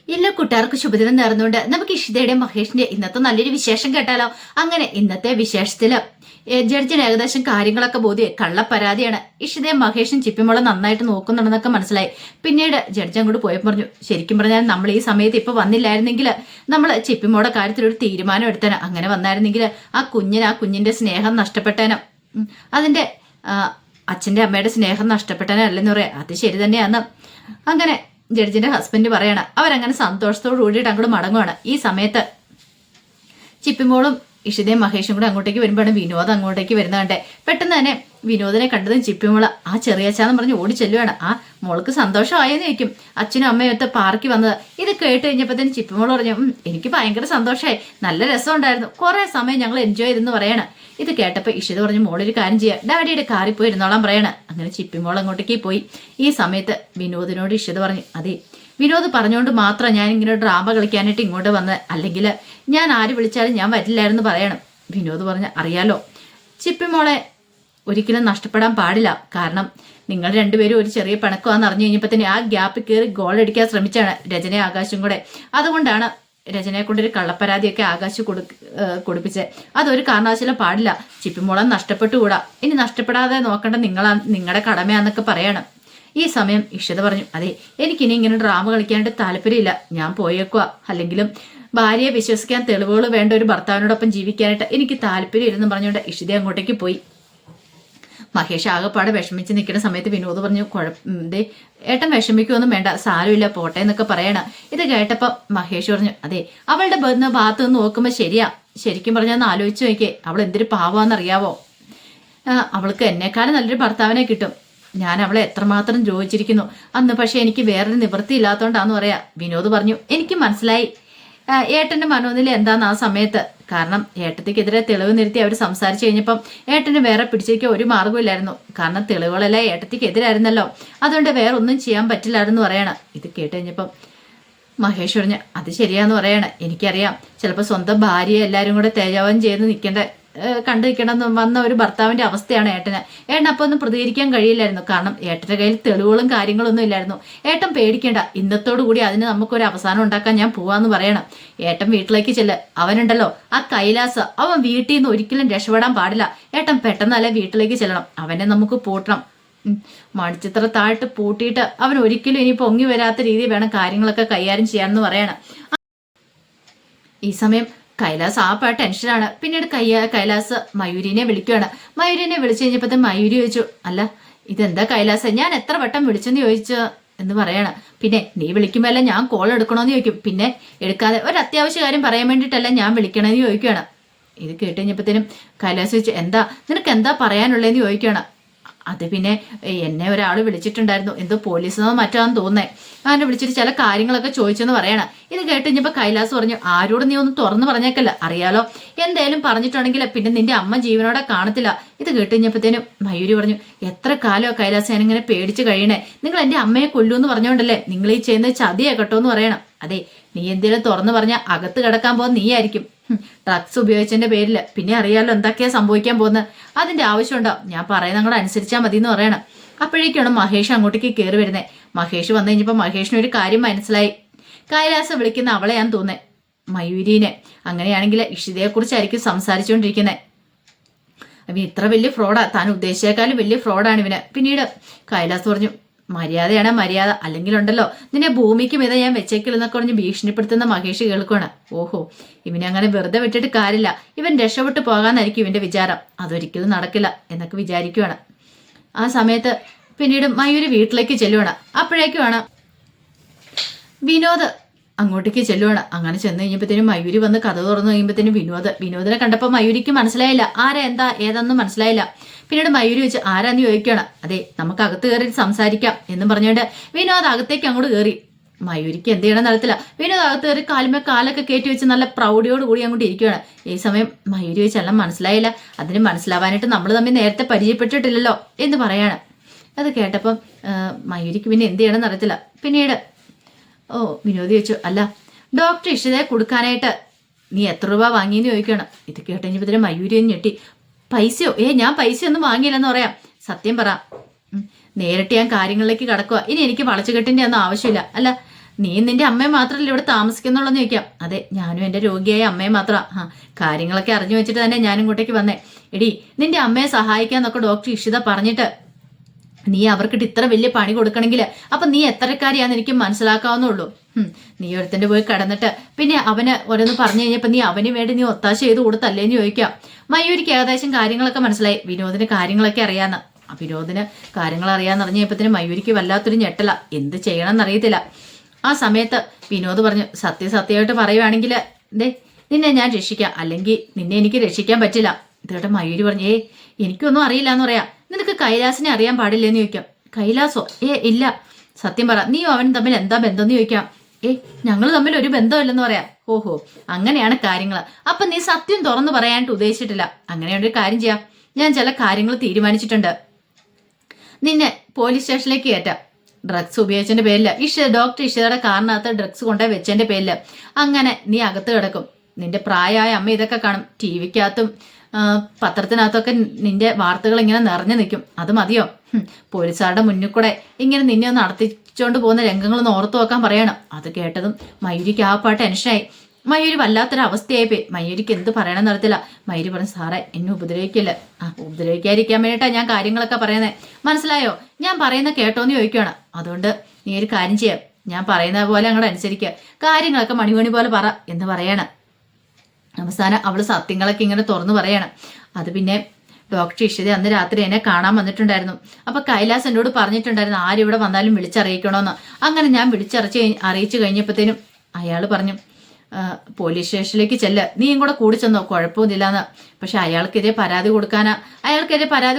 എല്ലാ കൂട്ടുകാർക്കും ശുഭദിനം നേർന്നുകൊണ്ട് നമുക്ക് ഇഷിതയുടെ മഹേഷിന്റെ ഇന്നത്തെ നല്ലൊരു വിശേഷം കേട്ടാലോ. അങ്ങനെ ഇന്നത്തെ വിശേഷത്തില് ജഡ്ജിന് ഏകദേശം കാര്യങ്ങളൊക്കെ ബോധ്യ കള്ളപ്പരാതിയാണ്. ഇഷിതയും മഹേഷും ചിപ്പിമോളെ നന്നായിട്ട് നോക്കുന്നുണ്ടെന്നൊക്കെ മനസ്സിലായി. പിന്നീട് ജഡ്ജി അങ്ങോട്ട് പോയപ്പോൾ പറഞ്ഞു, ശരിക്കും പറഞ്ഞാൽ നമ്മൾ ഈ സമയത്ത് ഇപ്പൊ വന്നില്ലായിരുന്നെങ്കിൽ നമ്മൾ ചിപ്പിമോളുടെ കാര്യത്തിൽ ഒരു തീരുമാനം എടുത്തേനെ. അങ്ങനെ വന്നായിരുന്നെങ്കിൽ ആ കുഞ്ഞിന്റെ സ്നേഹം നഷ്ടപ്പെട്ടേനും അതിന്റെ അച്ഛന്റെ അമ്മയുടെ സ്നേഹം നഷ്ടപ്പെട്ടേനെ അല്ലെന്ന് പറയാം. അത് ശരി തന്നെയാന്ന് അങ്ങനെ ജഡ്ജിന്റെ ഹസ്ബൻഡ് പറയണം. അവരങ്ങനെ സന്തോഷത്തോട് കൂടിയിട്ട് അങ്ങോട്ട് മടങ്ങുവാണ്. ഈ സമയത്ത് ചിപ്പിമോളും ഇഷിതയും മഹേഷും കൂടെ അങ്ങോട്ടേക്ക് വരുമ്പോഴാണ് വിനോദ് അങ്ങോട്ടേക്ക് വരുന്നതണ്ടേ. പെട്ടെന്ന് തന്നെ വിനോദിനെ കണ്ടതും ചിപ്പിമോള് ആ ചെറിയച്ചാന്ന് പറഞ്ഞ് ഓടി ചെല്ലുവാണ്. ആ മോൾക്ക് സന്തോഷമായെന്ന് ചോദിക്കും. അച്ഛനും അമ്മയൊക്കെ പാർക്കി വന്നത് ഇത് കേട്ട് കഴിഞ്ഞപ്പോഴത്തേന് ചിപ്പിമോള് പറഞ്ഞു, എനിക്ക് ഭയങ്കര സന്തോഷമായി, നല്ല രസമുണ്ടായിരുന്നു, കുറെ സമയം ഞങ്ങൾ എൻജോയ് ചെയ്തെന്ന് പറയണം. ഇത് കേട്ടപ്പോൾ ഇഷിത പറഞ്ഞു, മോളൊരു കാര്യം ചെയ്യാം, ഡാഡിയുടെ കാറിൽ പോയി ഇരുന്നോളാൻ പറയണ. അങ്ങനെ ചിപ്പിമോൾ അങ്ങോട്ടേക്ക് പോയി. ഈ സമയത്ത് വിനോദിനോട് ഇഷിത പറഞ്ഞു, അതെ വിനോദ് പറഞ്ഞുകൊണ്ട് മാത്രം ഞാൻ ഇങ്ങനെ ഡ്രാമ കളിക്കാനായിട്ട് ഇങ്ങോട്ട് വന്നത്, അല്ലെങ്കിൽ ഞാൻ ആര് വിളിച്ചാലും ഞാൻ വരില്ലായിരുന്നു പറയണം. വിനോദ് പറഞ്ഞ അറിയാലോ, ചിപ്പിമോളെ ഒരിക്കലും നഷ്ടപ്പെടാൻ പാടില്ല. കാരണം നിങ്ങൾ രണ്ടുപേരും ഒരു ചെറിയ പിണക്കമാണെന്ന് അറിഞ്ഞു കഴിഞ്ഞപ്പോൾ തന്നെ ആ ഗ്യാപ്പിൽ കയറി ഗോൾ അടിക്കാൻ ശ്രമിച്ചാണ് രചന ആകാശും കൂടെ. അതുകൊണ്ടാണ് രചനയെ കൊണ്ടൊരു കള്ളപ്പരാതിയൊക്കെ ആകാശ് കൊടുപ്പിച്ചത്. അതൊരു കാരണവശാലും പാടില്ല. ചിപ്പിമോളെ നഷ്ടപ്പെട്ടുകൂടാ. ഇനി നഷ്ടപ്പെടാതെ നോക്കേണ്ട നിങ്ങളുടെ കടമയാന്നൊക്കെ പറയണം. ഈ സമയം ഇഷിത പറഞ്ഞു, അതെ എനിക്കിനി ഇങ്ങനെ ഡ്രാമ കളിക്കാനായിട്ട് താല്പര്യമില്ല, ഞാൻ പോയേക്കുക. അല്ലെങ്കിലും ഭാര്യയെ വിശ്വസിക്കാൻ തെളിവുകൾ വേണ്ട ഒരു ഭർത്താവിനോടൊപ്പം ജീവിക്കാനായിട്ട് എനിക്ക് താല്പര്യമില്ലെന്ന് പറഞ്ഞുകൊണ്ട് ഇഷിത അങ്ങോട്ടേക്ക് പോയി. മഹേഷ് ആകെപ്പാടെ വിഷമിച്ച് നിൽക്കുന്ന സമയത്ത് വിനോദ് പറഞ്ഞു, ഏട്ടൻ വിഷമിക്കുമൊന്നും വേണ്ട, സാരമില്ല പോട്ടെ എന്നൊക്കെ പറയണം. ഇത് കേട്ടപ്പോൾ മഹേഷ് പറഞ്ഞു, അതെ അവളുടെ ഭാഗത്ത് നിന്ന് നോക്കുമ്പോൾ ശരിക്കും പറഞ്ഞാൽ ഒന്ന് ആലോചിച്ച് നോക്കിയേ, അവൾ എന്തൊരു പാവാന്നറിയാവോ. അവൾക്ക് എന്നെക്കാളും നല്ലൊരു ഭർത്താവിനെ കിട്ടും. ഞാൻ അവളെ എത്രമാത്രം ദ്രോഹിച്ചിരിക്കുന്നു അന്ന്. പക്ഷെ എനിക്ക് വേറൊരു നിവൃത്തി ഇല്ലാത്തതുകൊണ്ടാന്ന് പറയാ. വിനോദ് പറഞ്ഞു, എനിക്ക് മനസ്സിലായി ഏട്ടന്റെ മനോനില എന്താന്ന് ആ സമയത്ത്. കാരണം ഏട്ടത്തിക്കെതിരെ തെളിവ് നിർത്തി അവർ സംസാരിച്ചു കഴിഞ്ഞപ്പം ഏട്ടന് വേറെ പിടിച്ചേക്കാൻ ഒരു മാർഗ്ഗമില്ലായിരുന്നു. കാരണം തെളിവുകളെല്ലാം ഏട്ടത്തിക്കെതിരായിരുന്നല്ലോ, അതുകൊണ്ട് വേറെ ഒന്നും ചെയ്യാൻ പറ്റില്ലായിരുന്നു പറയണം. ഇത് കേട്ട് കഴിഞ്ഞപ്പം മഹേഷ് പറഞ്ഞു, അത് ശരിയാന്ന് പറയണ. എനിക്കറിയാം ചിലപ്പോൾ സ്വന്തം ഭാര്യയെ എല്ലാവരും കൂടെ തേജാവം ചെയ്ത് കണ്ടു നിൽക്കണമെന്ന് വന്ന ഒരു ഭർത്താവിന്റെ അവസ്ഥയാണ് ഏട്ടന്. ഏട്ടൻ അപ്പോൾ ഒന്നും പ്രതികരിക്കാൻ കഴിയില്ലായിരുന്നു. കാരണം ഏട്ടന്റെ കയ്യിൽ തെളിവുകളും കാര്യങ്ങളൊന്നും ഇല്ലായിരുന്നു. ഏട്ടൻ പേടിക്കേണ്ട, ഇന്നത്തോടു കൂടി അതിന് നമുക്കൊരു അവസാനം ഉണ്ടാക്കാൻ ഞാൻ പോവാന്ന് പറയണം. ഏട്ടൻ വീട്ടിലേക്ക് ചെല്ല്. അവനുണ്ടല്ലോ ആ കൈലാസ്, അവൻ വീട്ടിൽ നിന്ന് ഒരിക്കലും രക്ഷപ്പെടാൻ പാടില്ല. ഏട്ടൻ പെട്ടെന്നല്ല വീട്ടിലേക്ക് ചെല്ലണം. അവനെ നമുക്ക് പൂട്ടണം. മണിച്ചിത്ര താഴ്ത്ത് പൂട്ടിയിട്ട് അവൻ ഒരിക്കലും ഇനി പൊങ്ങി വരാത്ത രീതിയിൽ വേണം കാര്യങ്ങളൊക്കെ കൈകാര്യം ചെയ്യാമെന്ന് പറയണം. ഈ സമയം കൈലാസ് ആപ്പാ ടെൻഷനാണ്. പിന്നീട് കൈലാസ് മയൂരിനെ വിളിക്കുകയാണ്. മയൂരിനെ വിളിച്ചു കഴിഞ്ഞപ്പോ മയൂരി ചോദിച്ചു, അല്ല ഇതെന്താ കൈലാസ്, ഞാൻ എത്ര വട്ടം വിളിച്ചെന്ന് ചോദിച്ചു എന്ന് പറയണം. പിന്നെ നീ വിളിക്കുമ്പോഴല്ല ഞാൻ കോൾ എടുക്കണമെന്ന് ചോദിക്കും. പിന്നെ എടുക്കാതെ ഒരു അത്യാവശ്യ കാര്യം പറയാൻ വേണ്ടിയിട്ടല്ല ഞാൻ വിളിക്കണമെന്ന് ചോദിക്കുകയാണ്. ഇത് കേട്ട് കഴിഞ്ഞപ്പോഴത്തേനും കൈലാസ് ചോദിച്ചു, നിനക്ക് എന്താ പറയാനുള്ളതെന്ന് ചോദിക്കുകയാണ്. അത് പിന്നെ എന്നെ ഒരാൾ വിളിച്ചിട്ടുണ്ടായിരുന്നു, എന്തോ പോലീസെന്നോ മറ്റാന്ന് തോന്നേ, അങ്ങനെ വിളിച്ചിട്ട് ചില കാര്യങ്ങളൊക്കെ ചോദിച്ചെന്ന് പറയണം. ഇത് കേട്ട് കഴിഞ്ഞപ്പോൾ കൈലാസ് പറഞ്ഞു, ആരോട് നീ ഒന്ന് തുറന്നു പറഞ്ഞേക്കല്ല, അറിയാലോ എന്തായാലും പറഞ്ഞിട്ടുണ്ടെങ്കിൽ പിന്നെ നിന്റെ അമ്മ ജീവനോടെ കാണത്തില്ല. ഇത് കേട്ട് കഴിഞ്ഞപ്പോഴത്തേനും മയൂരി പറഞ്ഞു, എത്ര കാലമോ കൈലാസ് ഞാനിങ്ങനെ പേടിച്ച് കഴിയണേ, നിങ്ങൾ എൻ്റെ അമ്മയെ കൊല്ലൂന്ന് പറഞ്ഞോണ്ടല്ലേ നിങ്ങൾ ഈ ചെയ്യുന്നത് ചതിയാ കേട്ടോ എന്ന് പറയണം. അതെ നീ എന്തെങ്കിലും തുറന്നു പറഞ്ഞാൽ അകത്ത് കിടക്കാൻ പോകുന്ന നീ ആയിരിക്കും, ഡ്രഗ്സ് ഉപയോഗിച്ചതിന്റെ പേരിൽ. പിന്നെ അറിയാലോ എന്തൊക്കെയാ സംഭവിക്കാൻ പോകുന്നത്, അതിന്റെ ആവശ്യമുണ്ടോ, ഞാൻ പറയുന്ന കൂടെ അനുസരിച്ചാൽ മതി എന്ന് പറയണം. അപ്പോഴേക്കാണ് മഹേഷ് അങ്ങോട്ടേക്ക് കയറി വരുന്നത്. മഹേഷ് വന്നു കഴിഞ്ഞപ്പോൾ മഹേഷിന് ഒരു കാര്യം മനസ്സിലായി. കൈലാസ് വിളിക്കുന്ന അവളെയാന്ന് തോന്നേ, മയൂരിനെ. അങ്ങനെയാണെങ്കിൽ ഇഷിതയെക്കുറിച്ചായിരിക്കും സംസാരിച്ചുകൊണ്ടിരിക്കുന്നത്. അവൻ ഇത്ര വലിയ ഫ്രോഡാ, താൻ ഉദ്ദേശിച്ചേക്കാളും വലിയ ഫ്രോഡാണ് ഇവന്. പിന്നീട് കൈലാസ് പറഞ്ഞു, മര്യാദയാണ് മര്യാദ, അല്ലെങ്കിൽ ഉണ്ടല്ലോ നിന്നെ ഭൂമിക്ക് മിത ഞാൻ വെച്ചേക്കില്ലെന്നൊക്കെ പറഞ്ഞ് ഭീഷണിപ്പെടുത്തുന്ന മഹേഷ് കേൾക്കുകയാണ്. ഓഹോ, ഇവനെ അങ്ങനെ വെറുതെ വിട്ടിട്ട് കാര്യമില്ല, ഇവൻ രക്ഷപ്പെട്ടു പോകാന്നായിരിക്കും ഇവന്റെ വിചാരം, അതൊരിക്കലും നടക്കില്ല എന്നൊക്കെ വിചാരിക്കുകയാണ്. ആ സമയത്ത് പിന്നീട് മയൂരി വീട്ടിലേക്ക് ചെല്ലുവാണ്. അപ്പോഴേക്കുമാണ് വിനോദ് അങ്ങോട്ടേക്ക് ചെല്ലുവാണ്. അങ്ങനെ ചെന്ന് കഴിഞ്ഞപ്പോഴത്തേനും മയൂരി വന്ന് കഥ തുറന്നു കഴിയുമ്പോഴത്തേനും വിനോദിനെ കണ്ടപ്പോൾ മയൂരിക്ക് മനസ്സിലായില്ല, ആരാ എന്താ ഏതാന്നും മനസ്സിലായില്ല. പിന്നീട് മയൂരി വെച്ച് ആരാന്ന് ചോദിക്കുകയാണ്. അതെ നമുക്ക് അകത്ത് കയറി സംസാരിക്കാം എന്നും പറഞ്ഞുകൊണ്ട് വിനോദ് അകത്തേക്ക് അങ്ങോട്ട് കയറി. മയൂരിക്ക് എന്ത് ചെയ്യണം നടത്തില്ല. വിനോദ് അകത്ത് കയറി കാലുമേ കാലൊക്കെ കയറ്റി വെച്ച് നല്ല പ്രൗഢിയോട് കൂടി അങ്ങോട്ട് ഇരിക്കുകയാണ്. ഈ സമയം മയൂരി വെച്ച് എല്ലാം മനസ്സിലായില്ല, അതിന് മനസ്സിലാവാനായിട്ട് നമ്മൾ തമ്മിൽ നേരത്തെ പരിചയപ്പെട്ടിട്ടില്ലല്ലോ എന്ന് പറയാണ്. അത് കേട്ടപ്പം മയൂരിക്ക് പിന്നെ എന്ത് ചെയ്യണം നടത്തില്ല. പിന്നീട് വിനോദ് ചോദിച്ചു, അല്ല ഡോക്ടർ ഇഷിതയെ കൊടുക്കാനായിട്ട് നീ എത്ര രൂപ വാങ്ങിയെന്ന് ചോദിക്കണം. ഇത് കേട്ടുകഴിഞ്ഞപ്പോഴത്തേനും മയൂരി ഞെട്ടി. പൈസയോ? ഞാൻ പൈസയൊന്നും വാങ്ങിയില്ലെന്ന് പറയാം. സത്യം പറ, നേരിട്ട് ഞാൻ കാര്യങ്ങളിലേക്ക് കടക്കുക. ഇനി എനിക്ക് വളച്ചുകെട്ടിന്റെ ഒന്നും ആവശ്യമില്ല. അല്ല നീ നിന്റെ അമ്മയെ മാത്രമല്ല ഇവിടെ താമസിക്കുന്നുള്ളെന്ന് ചോദിക്കാം. അതെ, ഞാനും എൻ്റെ രോഗിയായ അമ്മയെ മാത്രമാണ്. കാര്യങ്ങളൊക്കെ അറിഞ്ഞു വെച്ചിട്ട് തന്നെ ഞാൻ ഇങ്ങോട്ടേക്ക് വന്നേ. എടി, നിന്റെ അമ്മയെ സഹായിക്കാന്നൊക്കെ ഡോക്ടർ ഇഷിത പറഞ്ഞിട്ട് നീ അവർക്കിട്ട് ഇത്ര വലിയ പണി കൊടുക്കണമെങ്കിൽ അപ്പൊ നീ എത്രക്കാരിയാന്ന് എനിക്ക് മനസ്സിലാക്കാവുന്നുള്ളൂ. നീ ഒരുത്തന്റെ പോയി കിടന്നിട്ട് പിന്നെ അവന് ഓരോന്ന് പറഞ്ഞു കഴിഞ്ഞപ്പോ നീ അവന് വേണ്ടി നീ ഒത്താശ ചെയ്ത് കൊടുത്തല്ലേന്ന് ചോദിക്കാം. മയൂരിക്ക് ഏകദേശം കാര്യങ്ങളൊക്കെ മനസ്സിലായി. വിനോദിന് കാര്യങ്ങളൊക്കെ അറിയാന്ന്. വിനോദിന് കാര്യങ്ങൾ അറിയാന്ന് അറിഞ്ഞപ്പോഴത്തേന് മയൂരിക്ക് വല്ലാത്തൊരു ഞെട്ടല. എന്ത് ചെയ്യണമെന്ന് അറിയത്തില്ല. ആ സമയത്ത് വിനോദ് പറഞ്ഞു, സത്യമായിട്ട് പറയുവാണെങ്കിൽ ദേ നിന്നെ ഞാൻ രക്ഷിക്കാം, അല്ലെങ്കിൽ നിന്നെ എനിക്ക് രക്ഷിക്കാൻ പറ്റില്ല. ഇതോടെ മയൂരി പറഞ്ഞു, എനിക്കൊന്നും അറിയില്ല എന്ന് പറയാം. നിനക്ക് കൈലാസിനെ അറിയാൻ പാടില്ലെന്ന് ചോദിക്കാം. കൈലാസോ? ഇല്ല, സത്യം പറ, നീയും അവനും തമ്മിൽ എന്താ ബന്ധം എന്ന് ചോദിക്കാം. ഞങ്ങൾ തമ്മിൽ ഒരു ബന്ധമില്ലെന്ന് പറയാം. ഓഹോ, അങ്ങനെയാണ് കാര്യങ്ങൾ. അപ്പൊ നീ സത്യം തുറന്നു പറയാനായിട്ട് ഉദ്ദേശിച്ചിട്ടില്ല. അങ്ങനെയുള്ളൊരു കാര്യം ചെയ്യാം, ഞാൻ ചില കാര്യങ്ങൾ തീരുമാനിച്ചിട്ടുണ്ട്. നിന്നെ പോലീസ് സ്റ്റേഷനിലേക്ക് കയറ്റാം. ഡ്രഗ്സ് ഉപയോഗിച്ചതിന്റെ പേരില് ഡോക്ടർ ഇഷിതയുടെ കാറിനകത്ത് ഡ്രഗ്സ് കൊണ്ടുപോയി വെച്ചതിന്റെ പേരില്. അങ്ങനെ നീ അകത്ത് കിടക്കും. നിന്റെ പ്രായമായ അമ്മ ഇതൊക്കെ കാണും. ടിവിക്കകത്തും പത്രത്തിനകത്തൊക്കെ നിന്റെ വാർത്തകൾ ഇങ്ങനെ നിറഞ്ഞു നിൽക്കും. അത് മതിയോ? പോലീസുകാരുടെ മുന്നിൽ കൂടെ ഇങ്ങനെ നിന്നെ ഒന്ന് നടത്തിച്ചോണ്ട് പോകുന്ന രംഗങ്ങളൊന്ന് ഓർത്തു വെക്കാൻ പറയണം. അത് കേട്ടതും മയൂരിക്ക് ആ പാട്ട് ടെൻഷനായി. മയൂരി വല്ലാത്തൊരു അവസ്ഥയായിപ്പോയി. മയൂരിക്ക് എന്ത് പറയണമെന്ന് അറിയത്തില്ല. മയൂരി പറഞ്ഞു, സാറേ എന്നെ ഉപദ്രവിക്കില്ല. ഉപദ്രവിക്കാതിരിക്കാൻ വേണ്ടിയിട്ടാണ് ഞാൻ കാര്യങ്ങളൊക്കെ പറയുന്നത്, മനസ്സിലായോ? ഞാൻ പറയുന്ന കേട്ടോന്ന് ചോദിക്കുകയാണ്. അതുകൊണ്ട് നീ ഒരു കാര്യം ചെയ്യാം, ഞാൻ പറയുന്ന പോലെ അങ്ങോട്ട് അനുസരിക്കുക, കാര്യങ്ങളൊക്കെ മണിമണി പോലെ പറ എന്ന് പറയണം. അവസാനം അവള് സത്യങ്ങളൊക്കെ ഇങ്ങനെ തുറന്നു പറയണം. അത് പിന്നെ ഡോക്ടർ ഇഷിത അന്ന് രാത്രി എന്നെ കാണാൻ വന്നിട്ടുണ്ടായിരുന്നു. അപ്പൊ കൈലാസ് എന്നോട് പറഞ്ഞിട്ടുണ്ടായിരുന്നു ആരും ഇവിടെ വന്നാലും വിളിച്ചറിയിക്കണമെന്ന്. അങ്ങനെ ഞാൻ അറിയിച്ചു കഴിഞ്ഞപ്പോഴത്തേനും അയാൾ പറഞ്ഞു, പോലീസ് സ്റ്റേഷനിലേക്ക് ചെല്ല്, നീയും കൂടെ കൂടി ചെന്നോ, കുഴപ്പമൊന്നുമില്ലാന്ന്. പക്ഷെ അയാൾക്കെതിരെ പരാതി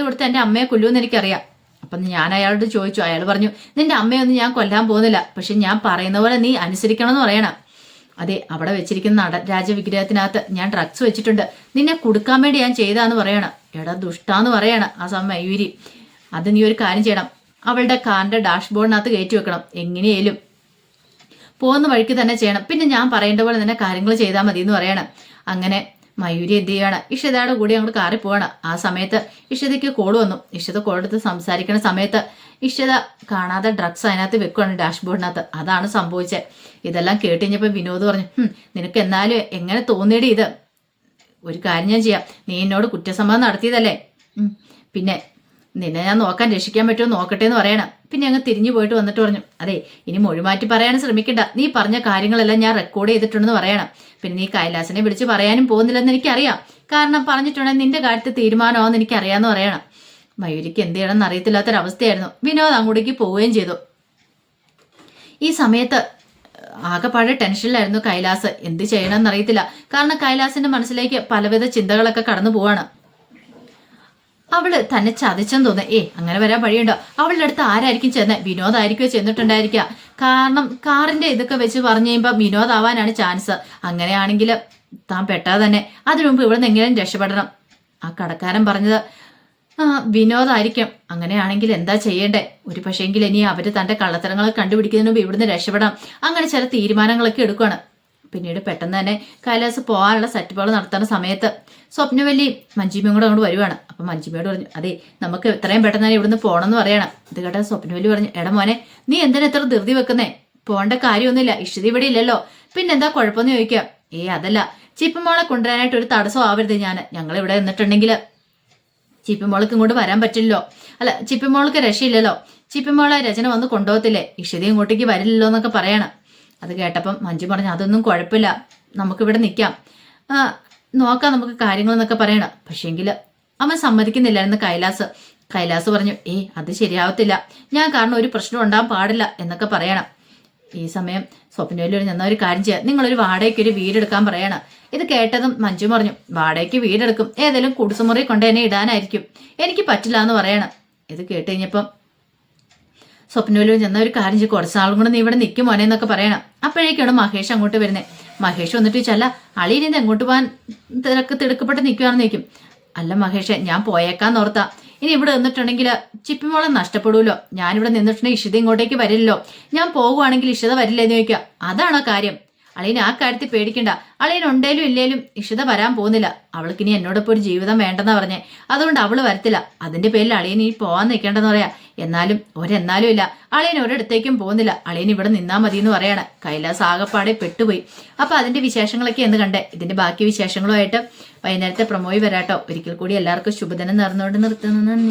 കൊടുത്ത് എൻ്റെ അമ്മയെ കൊല്ലുമെന്ന് എനിക്കറിയാം. അപ്പം ഞാൻ അയാളോട് ചോദിച്ചു. അയാൾ പറഞ്ഞു, നിന്റെ അമ്മയൊന്നും ഞാൻ കൊല്ലാൻ പോകുന്നില്ല, പക്ഷെ ഞാൻ പറയുന്ന പോലെ നീ അനുസരിക്കണമെന്ന് പറയണം. അതെ, അവിടെ വെച്ചിരിക്കുന്ന നടരാജ വിഗ്രഹത്തിനകത്ത് ഞാൻ ഡ്രഗ്സ് വെച്ചിട്ടുണ്ട്, നിന്നെ കൊടുക്കാൻ വേണ്ടി ഞാൻ ചെയ്താന്ന് പറയണം. എടാ ദുഷ്ടാന്ന് പറയണം ആ സമയം മയൂരി. അത് നീ ഒരു കാര്യം ചെയ്യണം, അവളുടെ കാറിന്റെ ഡാഷ്ബോർഡിനകത്ത് കയറ്റി വെക്കണം. എങ്ങനെയാലും പോകുന്ന വഴിക്ക് തന്നെ ചെയ്യണം. പിന്നെ ഞാൻ പറയേണ്ട പോലെ തന്നെ കാര്യങ്ങൾ ചെയ്താൽ മതി എന്ന് പറയണം. അങ്ങനെ മയൂരി എന്ത് ചെയ്യാണ്, ഇഷിതയുടെ കൂടി അങ്ങോട്ട് കാറി പോവാണ്. ആ സമയത്ത് ഇഷിതയ്ക്ക് കോൾ വന്നു. ഇഷിത കോളെടുത്ത് സംസാരിക്കുന്ന സമയത്ത് ഇഷിത കാണാതെ ഡ്രഗ്സ് അതിനകത്ത് വെക്കുകയാണ് ഡാഷ്ബോർഡിനകത്ത്. അതാണ് സംഭവിച്ചത്. ഇതെല്ലാം കേട്ടുകഴിഞ്ഞപ്പോൾ വിനോദ് പറഞ്ഞു, നിനക്ക് എന്നാലും എങ്ങനെ തോന്നിയടി ഇത്? ഒരു കാര്യം ഞാൻ ചെയ്യാം, നീ എന്നോട് കുറ്റസമ്മതം നടത്തിയതല്ലേ, പിന്നെ നിന്നെ ഞാൻ രക്ഷിക്കാൻ പറ്റുമോ നോക്കട്ടെ എന്ന് പറയണം. പിന്നെ അങ്ങ് തിരിഞ്ഞു പോയിട്ട് വന്നിട്ട് പറഞ്ഞു, അതെ ഇനി മൊഴിമാറ്റി പറയാനും ശ്രമിക്കണ്ട, നീ പറഞ്ഞ കാര്യങ്ങളെല്ലാം ഞാൻ റെക്കോർഡ് ചെയ്തിട്ടുണ്ടെന്ന് പറയണം. പിന്നെ നീ കൈലാസിനെ വിളിച്ച് പറയാനും പോകുന്നില്ലെന്ന് എനിക്കറിയാം, കാരണം പറഞ്ഞിട്ടുണ്ടെങ്കിൽ നിന്റെ കാര്യത്തിൽ തീരുമാനമാണെന്ന് എനിക്കറിയാമെന്ന് പറയണം. മയൂരിക്ക് എന്ത് ചെയ്യണമെന്ന് അറിയത്തില്ലാത്തൊരവസ്ഥയായിരുന്നു. വിനോദ് അങ്ങോട്ടേക്ക് പോവുകയും ചെയ്തു. ഈ സമയത്ത് ആകെപ്പാടെ ടെൻഷനിലായിരുന്നു കൈലാസ്. എന്ത് ചെയ്യണമെന്ന് അറിയത്തില്ല, കാരണം കൈലാസിന്റെ മനസ്സിലേക്ക് പലവിധ ചിന്തകളൊക്കെ കടന്നു പോവാണ്. അവള് തന്നെ ചതിച്ചെന്ന് തോന്നുന്നു. അങ്ങനെ വരാൻ വഴിയുണ്ടോ? അവളുടെ അടുത്ത് ആരായിരിക്കും ചെന്ന്? വിനോദായിരിക്കുമോ ചെന്നിട്ടുണ്ടായിരിക്കുക. കാരണം കാറിന്റെ ഇതൊക്കെ വെച്ച് പറഞ്ഞു കഴിയുമ്പോൾ വിനോദാവാനാണ് ചാൻസ്. അങ്ങനെയാണെങ്കിൽ താൻ പെട്ടാ തന്നെ അതിനു മുമ്പ് ഇവിടെ നിന്ന് എങ്ങനെയും രക്ഷപ്പെടണം. ആ കടക്കാരൻ പറഞ്ഞത് വിനോദായിരിക്കും. അങ്ങനെയാണെങ്കിൽ എന്താ ചെയ്യേണ്ടേ? ഒരു പക്ഷേങ്കിൽ ഇനി അവര് തന്റെ കള്ളത്തരങ്ങൾ കണ്ടുപിടിക്കുന്നതിന് മുമ്പ് ഇവിടുന്ന് രക്ഷപ്പെടാം. അങ്ങനെ ചില തീരുമാനങ്ങളൊക്കെ എടുക്കുകയാണ്. പിന്നീട് പെട്ടെന്ന് തന്നെ കൈലാസ് പോകാനുള്ള സെറ്റപ്പുകൾ നടത്തുന്ന സമയത്ത് സ്വപ്നവല്ലി മഞ്ജിമയും കൂടെ അങ്ങോട്ട് വരുവാണ്. അപ്പൊ മഞ്ജിമയോട് പറഞ്ഞു, അതെ നമുക്ക് എത്രയും പെട്ടെന്ന് തന്നെ ഇവിടുന്ന് പോകണമെന്ന് പറയണം. ഇത് കേട്ട സ്വപ്നവല്ലി പറഞ്ഞു, എടാ മോനെ നീ എന്തിനാ എത്ര ധൃതി വെക്കുന്നേ? പോകേണ്ട കാര്യമൊന്നുമില്ല, ഇഷിത ഇവിടെ ഇല്ലല്ലോ, പിന്നെന്താ കുഴപ്പമെന്ന് ചോദിക്കാം. അതല്ല, ചിപ്പുമോളെ കൊണ്ടുവരാനായിട്ട് ഒരു തടസ്സം ആവരുത്. ഞങ്ങൾ ഇവിടെ നിന്നിട്ടുണ്ടെങ്കിൽ ചിപ്പിമോൾക്ക് ഇങ്ങോട്ട് വരാൻ പറ്റില്ലല്ലോ. അല്ല, ചിപ്പിമോൾക്ക് രക്ഷയില്ലല്ലോ. ചിപ്പിമോളെ രചന വന്ന് കൊണ്ടുപോകത്തില്ലേ, ഇഷിത ഇങ്ങോട്ടേക്ക് വരില്ലല്ലോ എന്നൊക്കെ പറയണം. അത് കേട്ടപ്പം മഞ്ജു പറഞ്ഞു, അതൊന്നും കുഴപ്പമില്ല, നമുക്കിവിടെ നിൽക്കാം, നോക്കാം നമുക്ക് കാര്യങ്ങളെന്നൊക്കെ പറയണം. പക്ഷേങ്കിൽ അവൻ സമ്മതിക്കുന്നില്ലായിരുന്നു കൈലാസ് പറഞ്ഞു, അത് ശരിയാവത്തില്ല, ഞാൻ കാരണം ഒരു പ്രശ്നം ഉണ്ടാകാൻ പാടില്ല എന്നൊക്കെ പറയണം. ഈ സമയം സ്വപ്നയിൽ എന്നാ ഒരു കാര്യം ചെയ്യാം, നിങ്ങളൊരു വാടകയ്ക്ക് ഒരു വീടെടുക്കാൻ പറയണം. ഇത് കേട്ടതും മഞ്ജു പറഞ്ഞു, വാടകയ്ക്ക് വീടെടുക്കും, ഏതെങ്കിലും കുടിസുമുറി കൊണ്ട് എന്നെ ഇടാനായിരിക്കും, എനിക്ക് പറ്റില്ല എന്ന് പറയണം. ഇത് കേട്ട് കഴിഞ്ഞപ്പം സ്വപ്നയിലും ചെന്ന ഒരു കാര്യം ചെയ്യും, കുറച്ചാളും കൂടെ നീ ഇവിടെ നിൽക്കും മോനെ എന്നൊക്കെ പറയണം. അപ്പോഴേക്കാണ് മഹേഷ് അങ്ങോട്ട് വരുന്നത്. മഹേഷ് വന്നിട്ട് ചോദിച്ചല്ല അളിയനിന്ന് എങ്ങോട്ട് പോകാൻ തിടുക്കപ്പെട്ട് നിൽക്കുവാണെന്ന് ചോദിക്കും. അല്ല മഹേഷേ, ഞാൻ പോയേക്കാന്ന് ഓർത്താ, ഇനി ഇവിടെ നിന്നിട്ടുണ്ടെങ്കിൽ ചിപ്പിമോളെ നഷ്ടപ്പെടൂലോ, ഞാനിവിടെ നിന്നിട്ടുണ്ടെങ്കിൽ ഇഷിത ഇങ്ങോട്ടേക്ക് വരില്ലല്ലോ, ഞാൻ പോകുവാണെങ്കിൽ ഇഷിത വരില്ലെന്ന് ചോദിക്കുക. അതാണോ കാര്യം? അളിയന് ആ കാര്യത്തിൽ പേടിക്കണ്ട, അളിയൻ ഉണ്ടേലും ഇല്ലേലും ഇഷിത വരാൻ പോകുന്നില്ല, അവൾക്കിനി എന്നോടൊപ്പം ഒരു ജീവിതം വേണ്ടെന്നാ പറഞ്ഞേ, അതുകൊണ്ട് അവള് വരത്തില്ല, അതിന്റെ പേരിൽ അളിയൻ ഇനി പോവാൻ നിൽക്കേണ്ടെന്ന് പറയാ. എന്നാലും ഒരെന്നാലും ഇല്ല. അളിയൻ ഒരിടത്തേക്കും പോകുന്നില്ല. അളിയൻ ഇവിടെ നിന്നാ മതി എന്ന് പറയാണ്. കൈലാസ് ആകപ്പാടെ പെട്ടുപോയി. അപ്പൊ അതിന്റെ വിശേഷങ്ങളൊക്കെ എന്ന് കണ്ടേ. ഇതിന്റെ ബാക്കി വിശേഷങ്ങളുമായിട്ട് വൈകുന്നേരത്തെ പ്രൊമോയി വരാട്ടോ. ഒരിക്കൽ കൂടി എല്ലാവർക്കും ശുഭദിനം നേർന്നുകൊണ്ട് നിർത്തുന്നു.